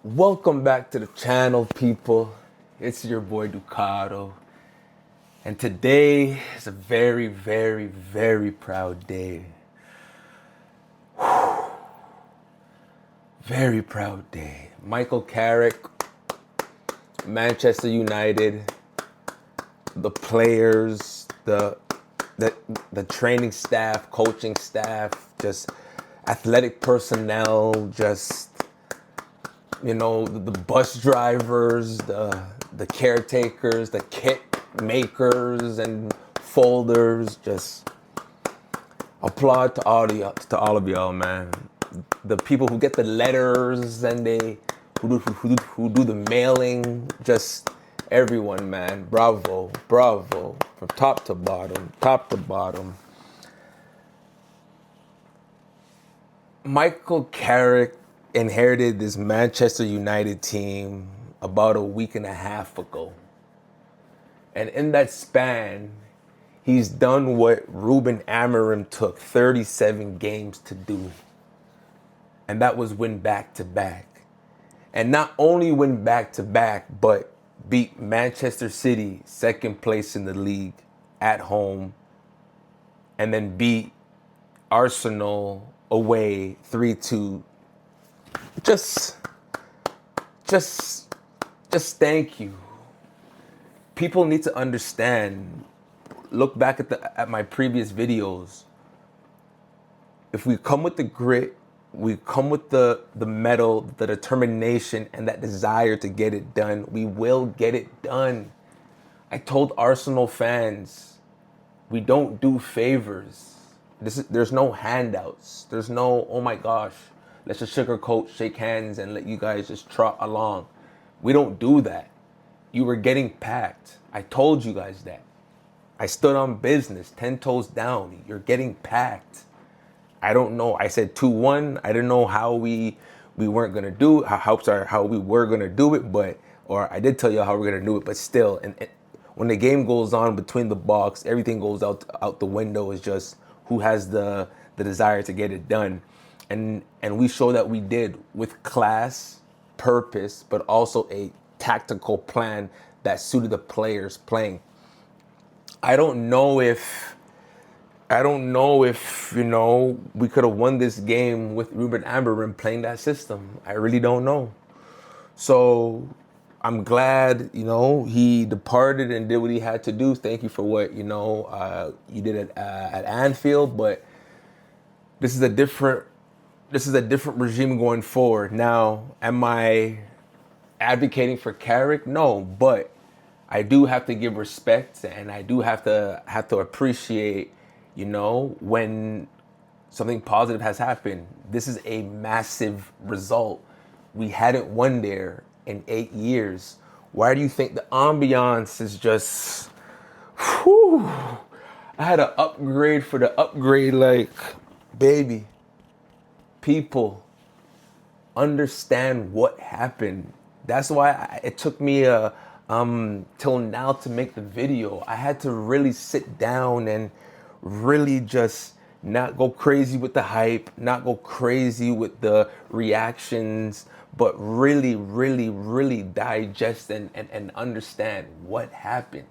Welcome back to the channel, people. It's your boy Ducato. And today is a very, very, very proud day. Very proud day. Michael Carrick, Manchester United, the players, the training staff, coaching staff, just athletic personnel, just the bus drivers, the caretakers, the kit makers and folders. Just applaud to all of y'all, man. The people who get the letters and who do the mailing, just everyone, man. Bravo, bravo, from top to bottom, top to bottom. Michael Carrick inherited this Manchester United team about a week and a half ago. And in that span, he's done what Ruben Amorim took 37 games to do. And that was win back-to-back. And not only win back-to-back, but beat Manchester City, second place in the league, at home. And then beat Arsenal away 3-2. Just thank you. People need to understand. Look back at my previous videos. If we come with the grit, we come with the mettle, the determination, and that desire to get it done, we will get it done. I told Arsenal fans, we don't do favors. There's no handouts. There's no, oh my gosh, let's just sugarcoat, shake hands, and let you guys just trot along. We don't do that. You were getting packed. I told you guys that. I stood on business, 10 toes down. You're getting packed. I don't know. I said 2-1. I didn't know how we weren't gonna do it. How we were gonna do it, or I did tell you how we're gonna do it, but still. And when the game goes on between the box, everything goes out the window. Is just who has the desire to get it done. And we show that we did with class, purpose, but also a tactical plan that suited the players playing. I don't know if we could have won this game with Ruben Amorim playing that system. I really don't know. So I'm glad, he departed and did what he had to do. Thank you for what, you did at Anfield, but this is a different regime going forward. Now, am I advocating for Carrick? No, but I do have to give respect, and I do have to appreciate, when something positive has happened. This is a massive result. We hadn't won there in 8 years. Why do you think the ambiance is just, whew, I had to upgrade for the upgrade, like, baby. People understand what happened. That's why it took me till now to make the video. I had to really sit down and really just not go crazy with the hype, not go crazy with the reactions, but really, really, really digest and understand what happened.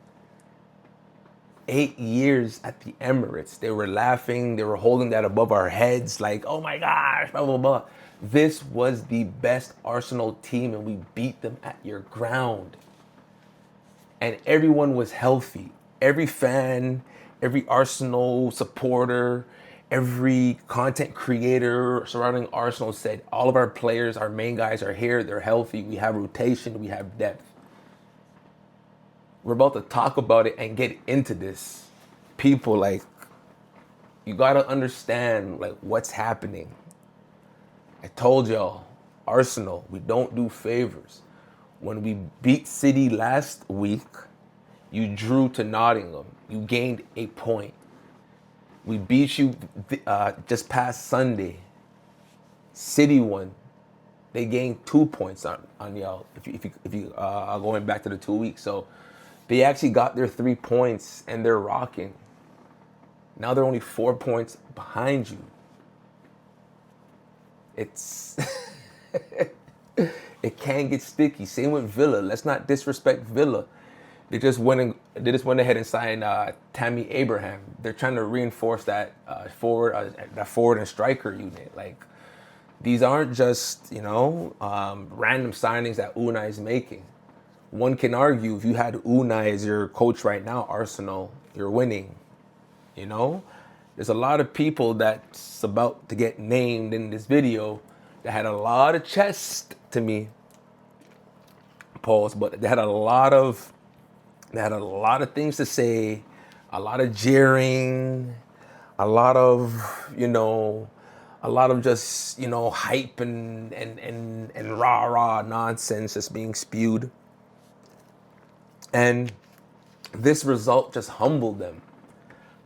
8 years at the Emirates. They were laughing. They were holding that above our heads like, oh my gosh, blah, blah, blah. This was the best Arsenal team, and we beat them at your ground. And everyone was healthy. Every fan, every Arsenal supporter, every content creator surrounding Arsenal said, all of our players, our main guys are here. They're healthy. We have rotation. We have depth. We're about to talk about it and get into this. People, like, you gotta understand, like, what's happening. I told y'all, Arsenal, we don't do favors. When we beat City last week, you drew to Nottingham. You gained a point. We beat you just past Sunday. City won. They gained 2 points on y'all. If you are going back to the 2 weeks, so they actually got their 3 points and they're rocking. Now they're only 4 points behind you. It's It can get sticky. Same with Villa. Let's not disrespect Villa. They just went ahead and signed Tammy Abraham. They're trying to reinforce that forward and striker unit. Like, these aren't just random signings that Unai is making. One can argue if you had Unai as your coach right now, Arsenal, you're winning. There's a lot of people that's about to get named in this video that had a lot of chest to me. Pause, but they had a lot of things to say, a lot of jeering, a lot of just hype and rah nonsense just being spewed. And this result just humbled them.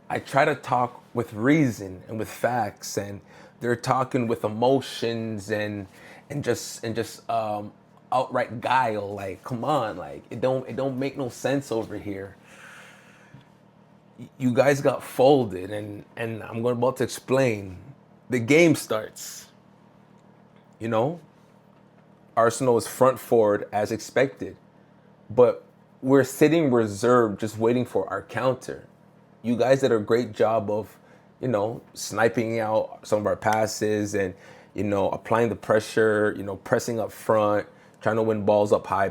I try to talk with reason and with facts, and they're talking with emotions and just outright guile. Like, come on, like it don't make no sense over here. You guys got folded, and I'm about to explain. The game starts. Arsenal is front forward as expected, but we're sitting reserved, just waiting for our counter. You guys did a great job of, sniping out some of our passes and, applying the pressure, pressing up front, trying to win balls up high,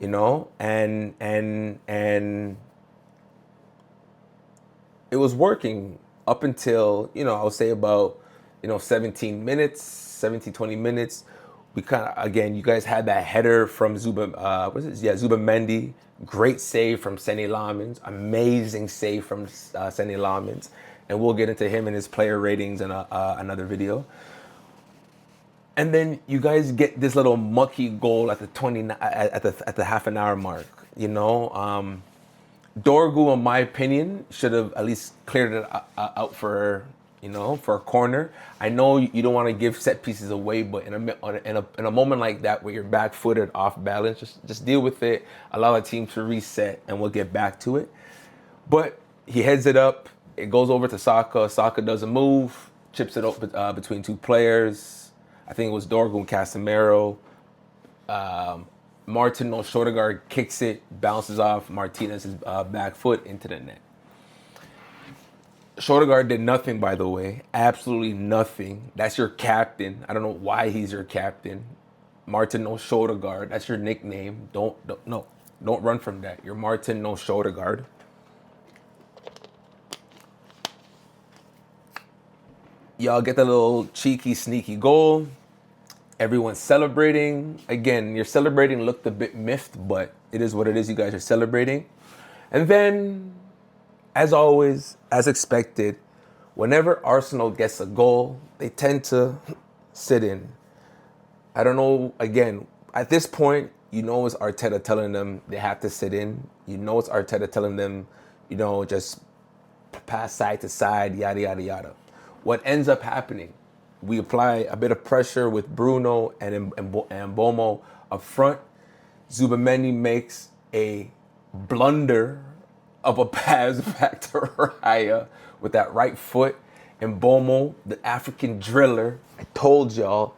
and it was working up until, I would say about, 17 minutes, 20 minutes. We kind of, again, you guys had that header from Zubamendi. Great save from Seny Lamens. Amazing save from Seny Lamens. And we'll get into him and his player ratings in another video. And then you guys get this little mucky goal at the half an hour mark. Dorgu, in my opinion, should have at least cleared it out for a corner. I know you don't want to give set pieces away, but in a moment like that where you're back-footed, off balance, just deal with it. Allow the team to reset, and we'll get back to it. But he heads it up. It goes over to Saka. Saka doesn't move. Chips it up between two players. I think it was Dorgu and Casemiro. Martin Odegaard kicks it, bounces off Martinez's back foot into the net. Odegaard did nothing, by the way. Absolutely nothing. That's your captain. I don't know why he's your captain. Martin Odegaard. That's your nickname. Don't run from that. You're Martin Odegaard. Y'all get the little cheeky, sneaky goal. Everyone's celebrating. Again, your celebrating looked a bit miffed, but it is what it is. You guys are celebrating. And then, as always, as expected, whenever Arsenal gets a goal, they tend to sit in. I don't know, again, at this point, it's Arteta telling them they have to sit in. It's Arteta telling them, just pass side to side, yada, yada, yada. What ends up happening? We apply a bit of pressure with Bruno and Mbomo up front. Zubamendi makes a blunder of a pass back to Raya with that right foot. And Mbomo, the African driller, I told y'all,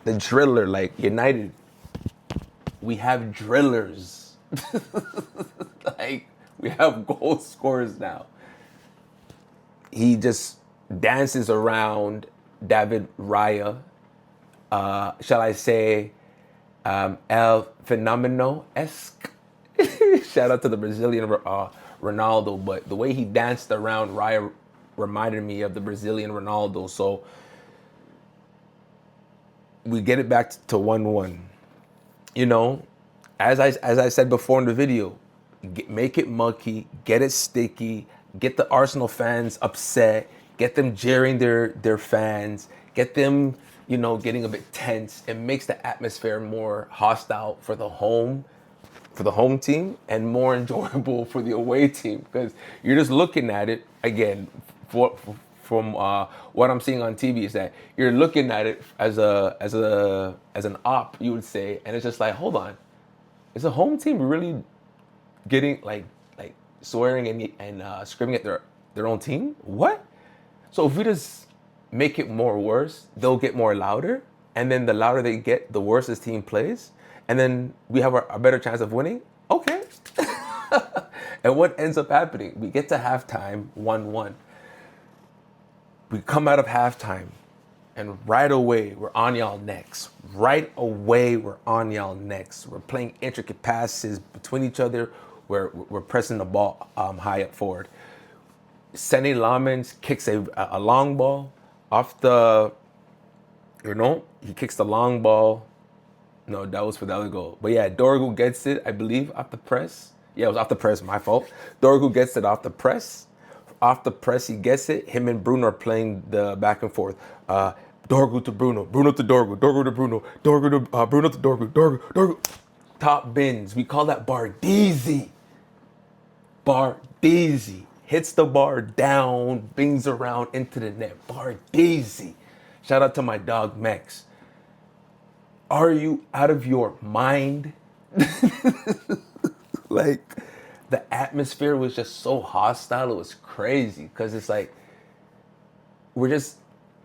the driller, like United, we have drillers. Like, we have goal scorers now. He just dances around David Raya, shall I say, El Fenomeno-esque. Shout out to the Brazilian Ronaldo, but the way he danced around Raya reminded me of the Brazilian Ronaldo. So we get it back to 1-1. As I said before in the video, make it mucky, get it sticky, get the Arsenal fans upset, get them jeering their fans, get them, getting a bit tense. It makes the atmosphere more hostile for the home team and more enjoyable for the away team, because you're just looking at it again. From what I'm seeing on TV is that you're looking at it as an op, you would say, and it's just like, hold on, is the home team really getting like swearing and screaming at their own team? What? So if we just make it more worse, they'll get more louder? and then the louder they get, the worse this team plays, and then we have a better chance of winning. Okay. And what ends up happening? We get to halftime 1-1. We come out of halftime, and right away we're on y'all necks. Right away we're on y'all necks. We're playing intricate passes between each other. We're pressing the ball high up forward. Sene Lamens kicks a long ball off the, he kicks the long ball. No, that was for the other goal. But yeah, Dorgu gets it, I believe, off the press. Yeah, it was off the press, my fault. Dorgu gets it off the press. Off the press, he gets it. Him and Bruno are playing the back and forth. Dorgu to Bruno, Bruno to Dorgu, Dorgu to Bruno, Dorgu to Bruno to Dorgu, Dorgu. Top bins. We call that Bardisi. Bardisi. Hits the bar down, bings around into the net. Bardisi. Shout out to my dog, Mex. Are you out of your mind? Like, the atmosphere was just so hostile. It was crazy because it's like we're just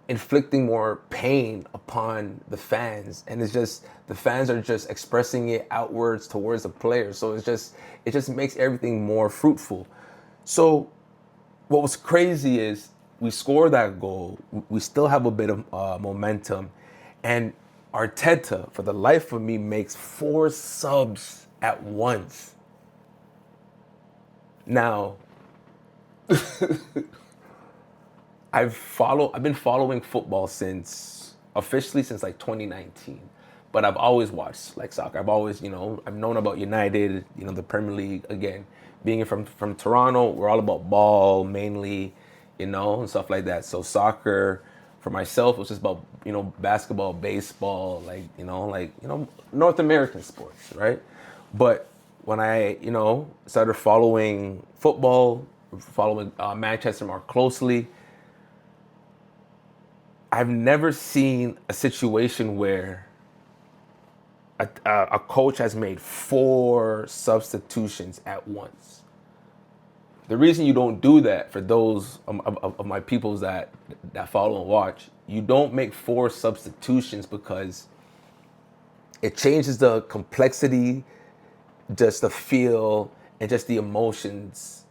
inflicting more pain upon the fans, and it's just the fans are just expressing it outwards towards the players. So it just makes everything more fruitful. So what was crazy is we score that goal. We still have a bit of momentum, and Arteta, for the life of me, makes 4 subs at once. Now, I've been following football officially since like 2019, but I've always watched like soccer. I've always, I've known about United, the Premier League. Again, being from Toronto, we're all about ball mainly, and stuff like that. So soccer for myself was just about, basketball, baseball, North American sports, right? But when I, started following football, following Manchester more closely, I've never seen a situation where a coach has made 4 substitutions at once. The reason you don't do that, for those of my peoples that follow and watch, you don't make 4 substitutions because it changes the complexity, just the feel, and just the emotions,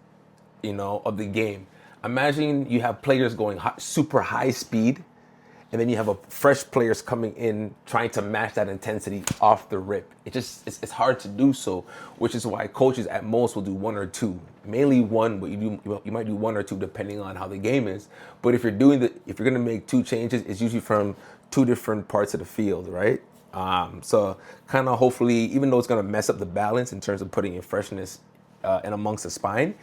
of the game. Imagine you have players going super high speed, and then you have fresh players coming in trying to match that intensity off the rip. It's hard to do so, which is why coaches at most will do 1 or 2, mainly 1, but you might do 1 or 2 depending on how the game is. But if you're gonna make 2 changes, it's usually from 2 different parts of the field, right? So kind of hopefully, even though it's gonna mess up the balance in terms of putting in freshness in amongst the spine,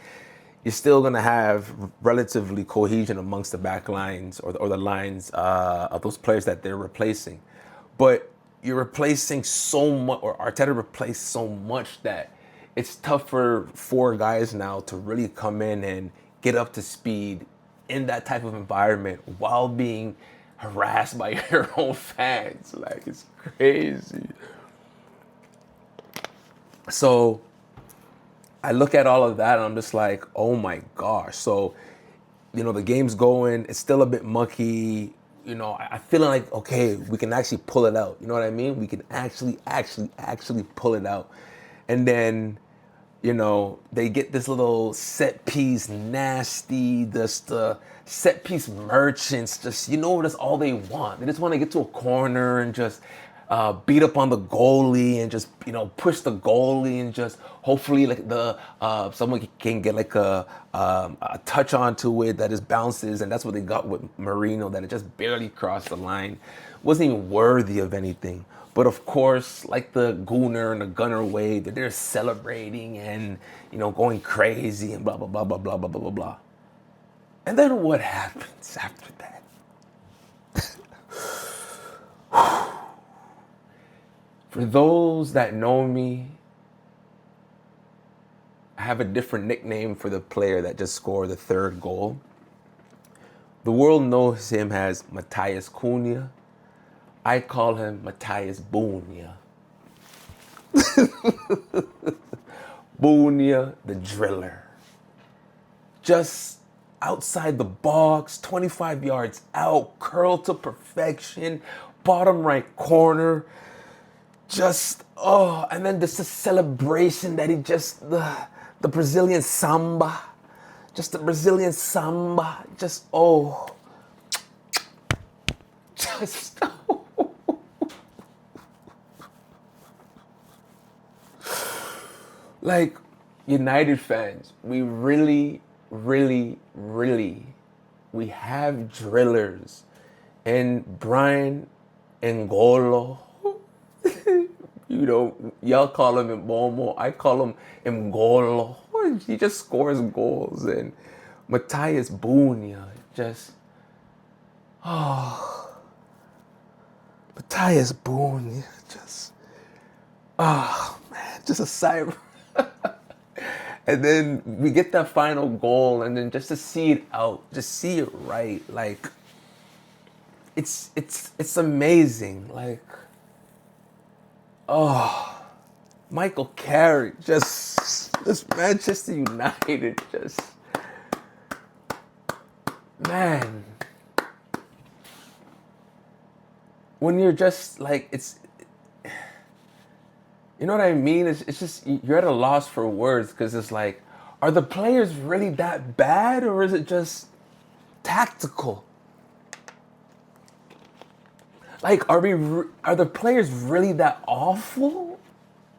you're still going to have relatively cohesion amongst the back lines or the lines of those players that they're replacing. But you're replacing so much, or Arteta replaced so much, that it's tough for 4 guys now to really come in and get up to speed in that type of environment while being harassed by your own fans. Like, it's crazy. So I look at all of that and I'm just like, oh my gosh. So, the game's going, it's still a bit mucky. I feel like, okay, we can actually pull it out. You know what I mean? We can actually pull it out. And then, they get this little set piece nasty, the set piece merchants, just, that's all they want. They just want to get to a corner and just beat up on the goalie and just, push the goalie and just hopefully like someone can get like a touch onto it that just bounces, and that's what they got with Marino, that it just barely crossed the line. Wasn't even worthy of anything. But of course, like the Gooner and the Gunner way, they're celebrating and, going crazy and blah, blah, blah, blah, blah, blah, blah, blah, blah. And then what happens after that? For those that know me, I have a different nickname for the player that just scored the 3rd goal. The world knows him as Matthias Cunha. I call him Matthias Bunia. Bunia the driller. Just outside the box, 25 yards out, curl to perfection, bottom right corner. Just, oh, and then just the celebration that he just, the Brazilian samba. Just the Brazilian samba. Just, oh. Just, like, United fans, we really, really, really, we have drillers. And Brian Ngolo, y'all call him Mbomo, I call him Ngolo. He just scores goals. And Matthias Bunya, just, Matthias Bunya, just, man, just a sigh. And then we get that final goal, and then just to see it out, just see it right, like, it's amazing. Like, oh, Michael Carrick, just Manchester United, just, man, when you're just like, it's, you know what I mean? It's just, you're at a loss for words, because it's like, are the players really that bad, or is it just tactical? Like, are the players really that awful,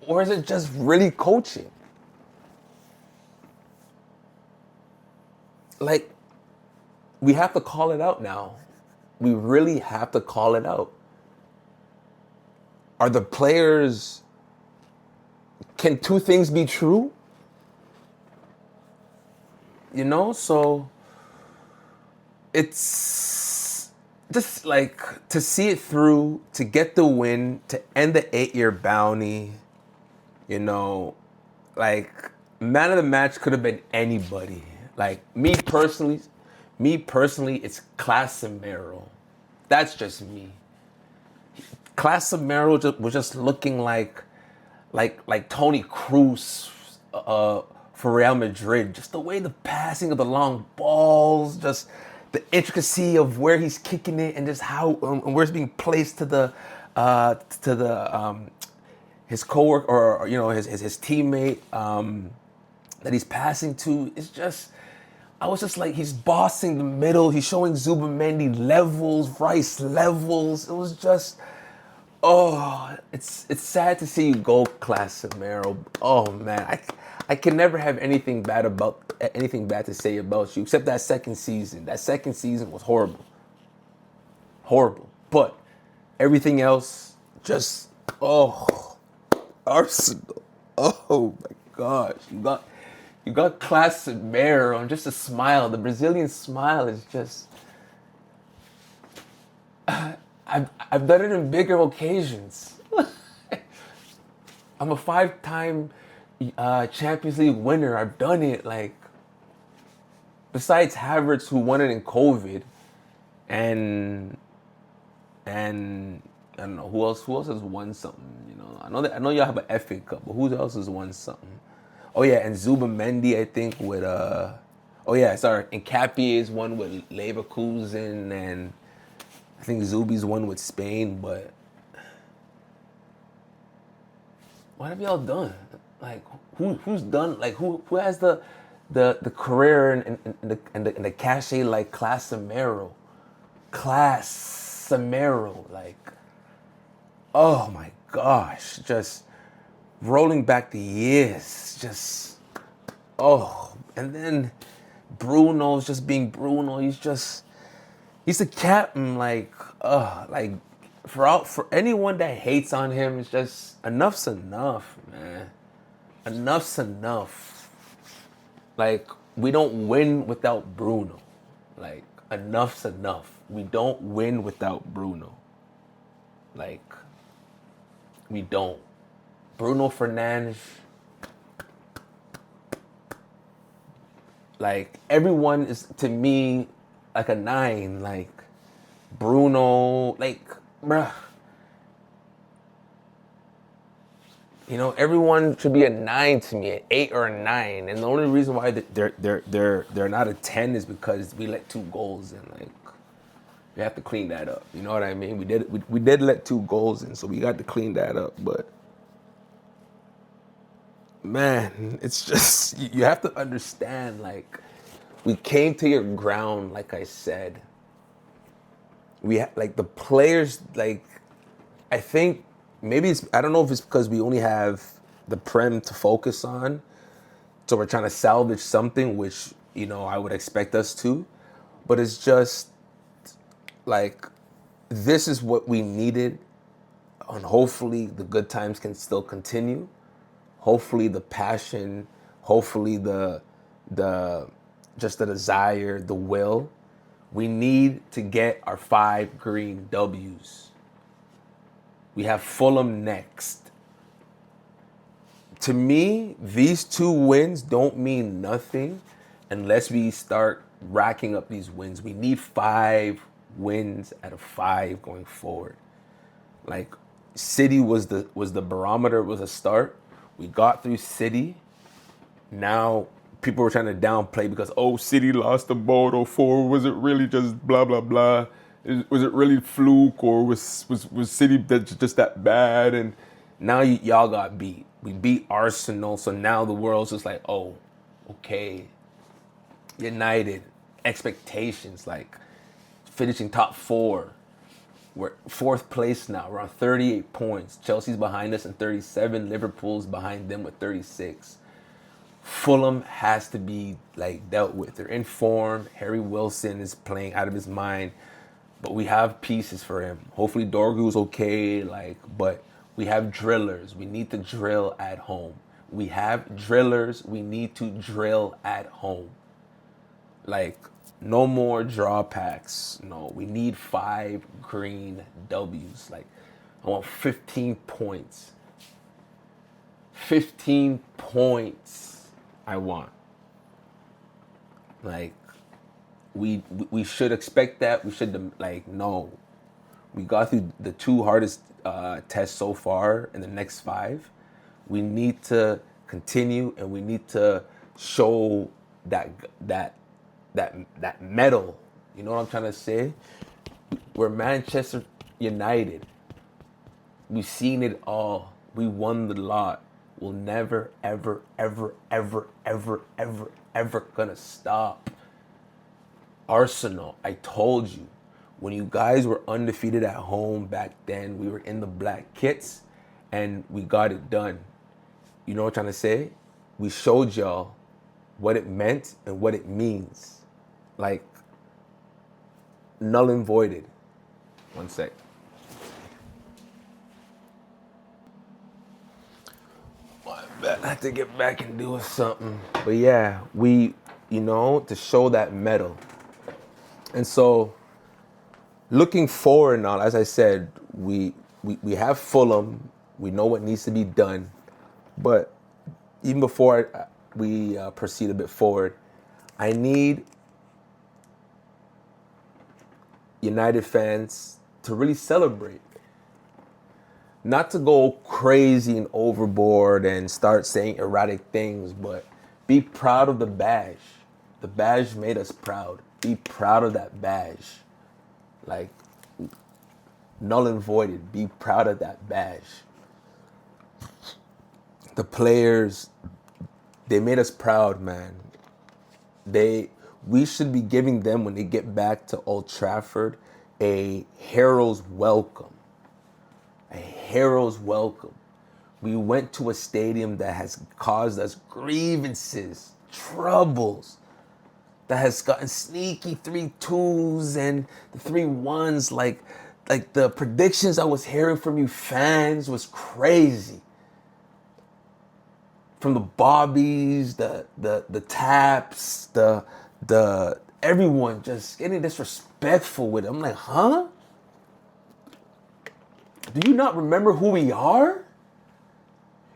or is it just really coaching? Like, we have to call it out now. We really have to call it out. Are the players, can two things be true? So it's just like, to see it through, to get the win, to end the 8-year bounty, like, man of the match could have been anybody. Like, me personally, it's Casemiro. That's just me. Casemiro was just looking like Toni Kroos for Real Madrid. Just the way the passing of the long balls, just the intricacy of where he's kicking it, and just how and where it's being placed to the his coworker, or his teammate that he's passing to. It's just, I was just like, he's bossing the middle. He's showing Zubamendi levels, Rice levels. It was just, oh, it's sad to see you go, Casemiro. Oh man, I can never have anything bad to say about you, except that second season. That second season was horrible. Horrible. But everything else, just, oh, Arsenal. Oh my gosh. You got Casemiro, and just a smile. The Brazilian smile is just, I've done it in bigger occasions. I'm a 5-time Champions League winner. I've done it, like, besides Havertz, who won it in COVID, and I don't know who else has won something. I know y'all have an FA Cup, but who else has won something? Oh yeah, and Zubamendi, I think, with and Capier's won with Leverkusen, and I think Zubi's won with Spain. But what have y'all done? Like, who's done? Like, who has the career and the cachet like Casemiro? Like, oh my gosh, just rolling back the years, just, oh, and then Bruno's just being Bruno. He's the captain. Like, for anyone that hates on him, it's just, enough's enough, man. Enough's enough. Like, we don't win without Bruno. Like, enough's enough. We don't win without Bruno. Like, we don't. Bruno Fernandes. Like, everyone is, to me, like a 9. Like, Bruno, like, bruh. Everyone should be a 9 to me, an 8 or a 9. And the only reason why they're not a 10 is because we let 2 goals in. Like, We have to clean that up. You know what I mean? We did let 2 goals in, so we got to clean that up. But man, it's just you have to understand. Like, we came to your ground, like I said. Like the players. Like, I think maybe it's, I don't know if it's because we only have the Prem to focus on, so we're trying to salvage something, which I would expect us to. But it's just like, this is what we needed, and hopefully the good times can still continue. Hopefully the passion, hopefully the just the desire, the will. We need to get our 5 green W's. We have Fulham next. To me, these 2 wins don't mean nothing unless we start racking up these wins. We need 5 wins out of 5 going forward. Like, City was the barometer, was a start. We got through City. Now people were trying to downplay because, oh, City lost the ball, or 4. Was it really just blah blah blah? Was it really fluke, or was City just that bad? And now y'all got beat. We beat Arsenal, so now the world's just like, oh, okay. United, expectations, like finishing top 4. We're 4th place now. We're on 38 points. Chelsea's behind us in 37. Liverpool's behind them with 36. Fulham has to be like dealt with. They're in form. Harry Wilson is playing out of his mind, but we have pieces for him. Hopefully Dorgu's okay. But we have drillers. We need to drill at home. We have drillers. We need to drill at home. Like, no more draw packs. No, we need 5 green W's. Like, I want 15 points. 15 points I want. Like, we should expect that. We should, no. We got through the 2 hardest tests so far in the next 5. We need to continue, and we need to show that medal. You know what I'm trying to say? We're Manchester United. We've seen it all. We won the lot. We'll never, ever, ever, ever, ever, ever, ever gonna stop. Arsenal, I told you, when you guys were undefeated at home back then, we were in the black kits and we got it done. You know what I'm trying to say? We showed y'all what it meant and what it means. Like, null and voided. One sec. I have to get back and do something. But yeah, to show that medal. And so, looking forward now, as I said, we have Fulham. We know what needs to be done. But even before we proceed a bit forward, I need United fans to really celebrate. Not to go crazy and overboard and start saying erratic things, but be proud of the badge. The badge made us proud. Be proud of that badge. Like, null and voided. Be proud of that badge. The players, they made us proud, man. We should be giving them, when they get back to Old Trafford, a hero's welcome. A hero's welcome. We went to a stadium that has caused us grievances, troubles, that has gotten sneaky 3-2s and the 3-1s. Like the predictions I was hearing from you fans was crazy. From the Bobbies, the Taps, the everyone just getting disrespectful with it. I'm like, huh? Do you not remember who we are?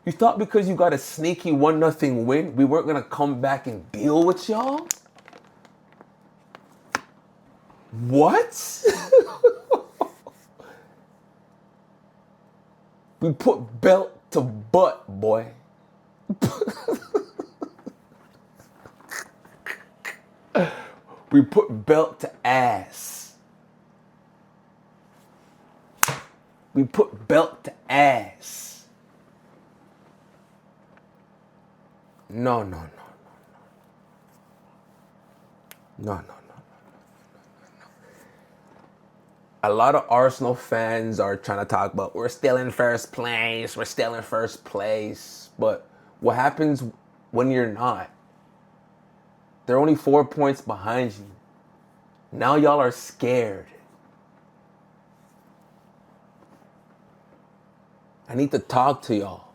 You thought because you got a sneaky 1-0 win, we weren't gonna come back and deal with y'all? What? We put belt to butt, boy. We put belt to ass. We put belt to ass. No, no, no. No, no, no. A lot of Arsenal fans are trying to talk about we're still in first place, we're still in first place. But what happens when you're not? They're only 4 points behind you. Now y'all are scared. I need to talk to y'all.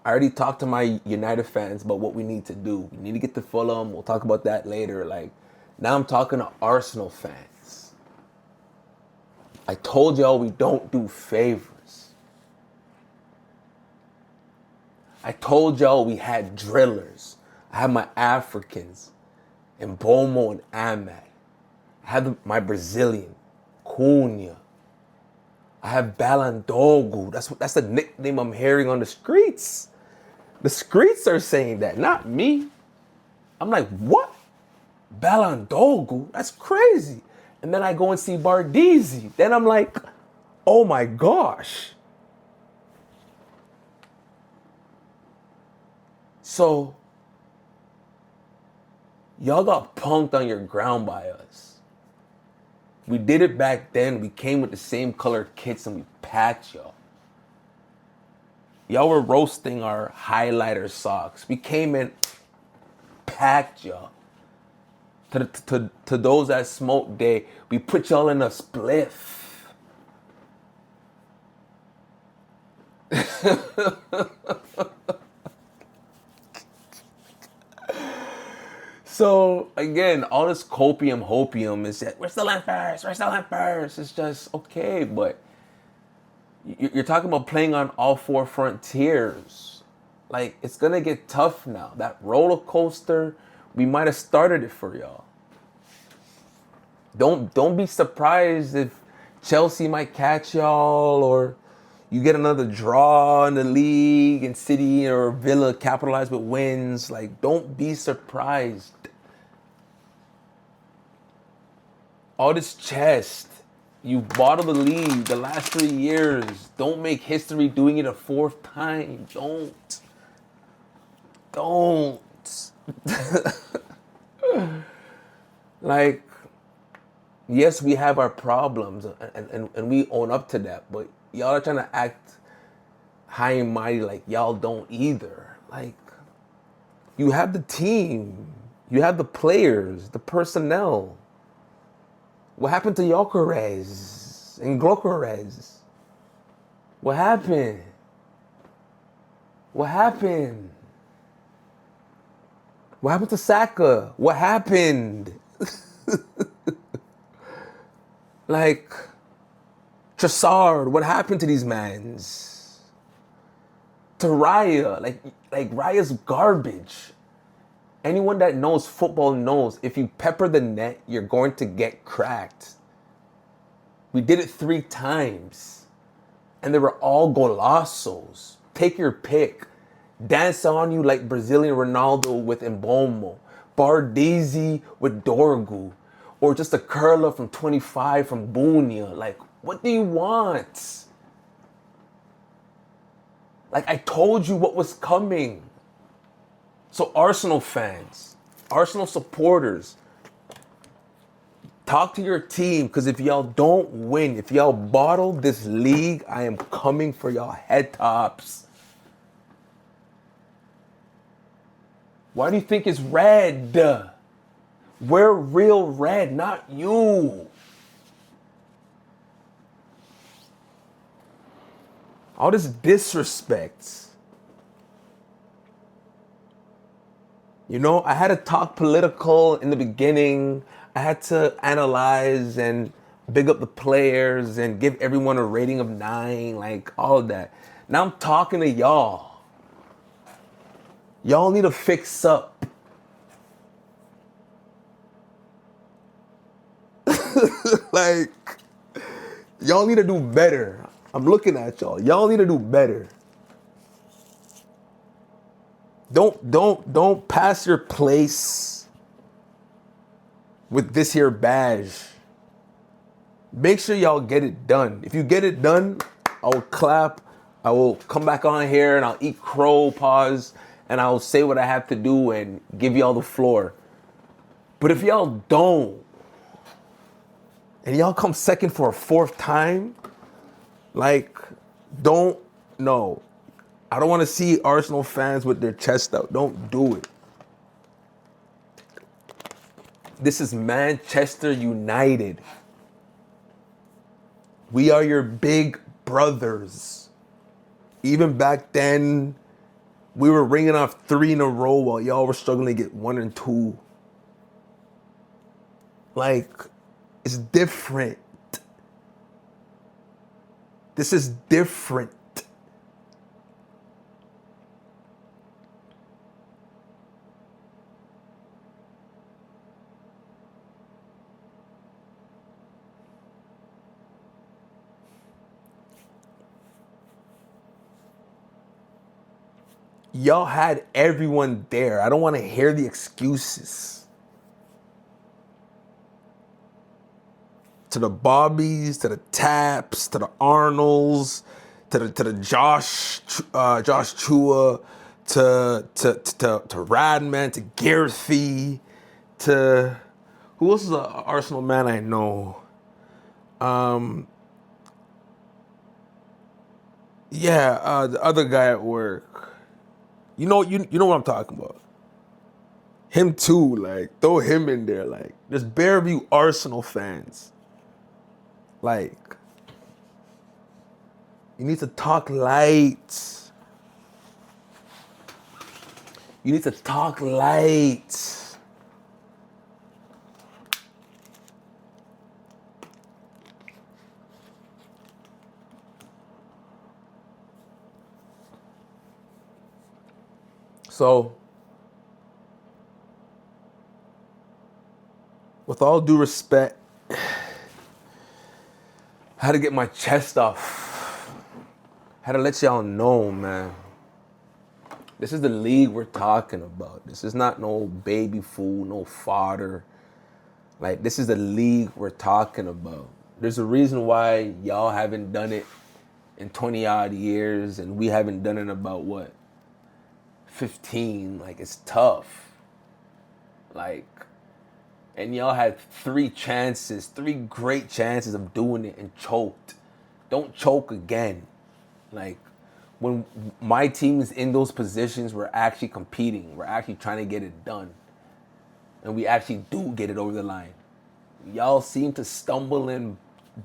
I already talked to my United fans about what we need to do. We need to get to Fulham. We'll talk about that later. Like, now I'm talking to Arsenal fans. I told y'all we don't do favors. I told y'all we had drillers. I had my Africans and Bomo and Ahmed. I had my Brazilian, Cunha. I have Balandogu. That's the nickname I'm hearing on the streets. The streets are saying that, not me. I'm like, what? Balandogu? That's crazy. And then I go and see Bardizzi. Then I'm like, oh my gosh. So, y'all got punked on your ground by us. We did it back then. We came with the same color kits and we packed y'all. Y'all were roasting our highlighter socks. We came in, packed y'all. To those that smoke day, we put y'all in a spliff. So again, all this hopium is that we're still in first. It's just okay, but you're talking about playing on all four frontiers. Like, it's gonna get tough now. That roller coaster, we might have started it for y'all. Don't be surprised if Chelsea might catch y'all, or you get another draw in the league and City or Villa capitalize with wins. Like, don't be surprised. All this chest, you bottled the league the last 3 years. Don't make history doing it a fourth time. Don't. Like, yes, we have our problems and we own up to that, but y'all are trying to act high and mighty like y'all don't either. Like, you have the team, you have the players, the personnel. What happened to Gyökeres and Gyökeres? What happened? What happened? What happened to Saka? What happened? Like, Trossard, what happened to these mans? To Raya, like Raya's garbage. Anyone that knows football knows if you pepper the net, you're going to get cracked. We did it 3 times. And they were all golazos. Take your pick. Dance on you like Brazilian Ronaldo with Mbomo. Bardizzi with Dorgu. Or just a curler from 25 from Bunia. Like, what do you want? Like, I told you what was coming. So Arsenal fans, Arsenal supporters, talk to your team, because if y'all don't win, if y'all bottle this league, I am coming for y'all head tops. Why do you think it's red? We're real red, not you. All this disrespect. You know, I had to talk political in the beginning. I had to analyze and big up the players and give everyone a rating of 9, like all of that. Now I'm talking to y'all. Y'all need to fix up. Like, y'all need to do better. I'm looking at y'all. Y'all need to do better. Don't pass your place with this here badge. Make sure y'all get it done. If you get it done, I will clap. I will come back on here and I'll eat crow, pause, and I'll say what I have to do and give y'all the floor. But if y'all don't, and y'all come second for a fourth time, like, don't, no. I don't want to see Arsenal fans with their chest out. Don't do it. This is Manchester United. We are your big brothers. Even back then, we were ringing off 3 in a row while y'all were struggling to get 1 and 2. Like, it's different. This is different. Y'all had everyone there. I don't want to hear the excuses. To the Bobbies, to the Taps, to the Arnolds, to the Josh Chua, to Radman, to Garthy, to who else is an Arsenal man I know? The other guy at work. You know what I'm talking about. Him too, like, throw him in there. Like, just bare of you Arsenal fans. Like, you need to talk light. You need to talk light. So, with all due respect, I had to get my chest off. I had to let y'all know, man. This is the league we're talking about. This is not no baby food, no fodder. Like, this is the league we're talking about. There's a reason why y'all haven't done it in 20 odd years and we haven't done it about what? 15. Like, it's tough. Like, and y'all had 3 great chances of doing it and choked. Don't choke again. Like, when my team is in those positions, we're actually competing. We're actually trying to get it done. And we actually do get it over the line. Y'all seem to stumble and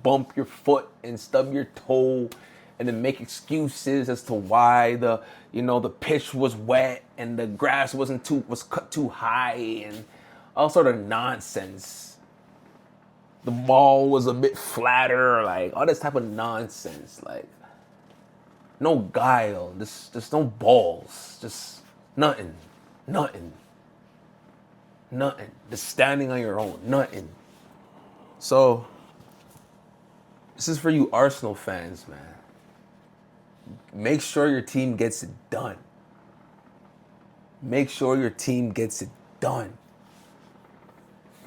bump your foot and stub your toe and then make excuses as to why the pitch was wet and the grass was cut too high and all sort of nonsense. The ball was a bit flatter, like all this type of nonsense. Like, no guile, just no balls, just nothing. Just standing on your own, nothing. So, this is for you Arsenal fans, man. Make sure your team gets it done. Make sure your team gets it done.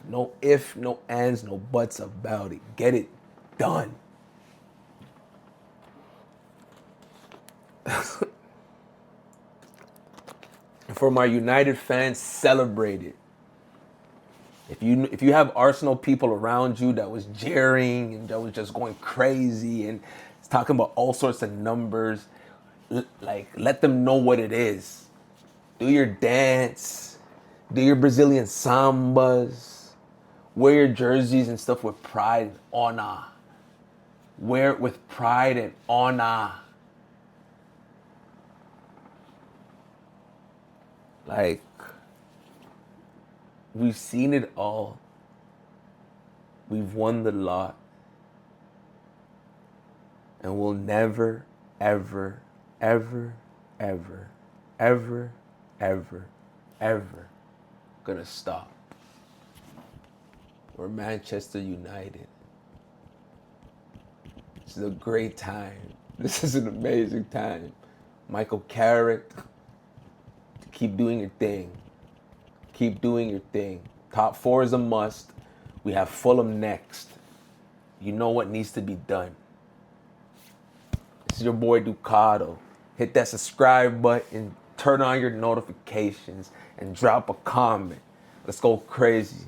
No ifs, no ands, no buts about it. Get it done. And for my United fans, celebrate it. If you have Arsenal people around you that was jeering and that was just going crazy and talking about all sorts of numbers, like, let them know what it is. Do your dance, do your Brazilian sambas, wear your jerseys and stuff with pride and honor. Wear it with pride and honor. Like, we've seen it all. We've won the lot. And we'll never, ever, ever, ever, ever, ever, ever gonna stop. We're Manchester United. This is a great time. This is an amazing time. Michael Carrick, keep doing your thing. Keep doing your thing. Top 4 is a must. We have Fulham next. You know what needs to be done. is your boy Ducato. Hit that subscribe button, turn on your notifications, and drop a comment. Let's go crazy.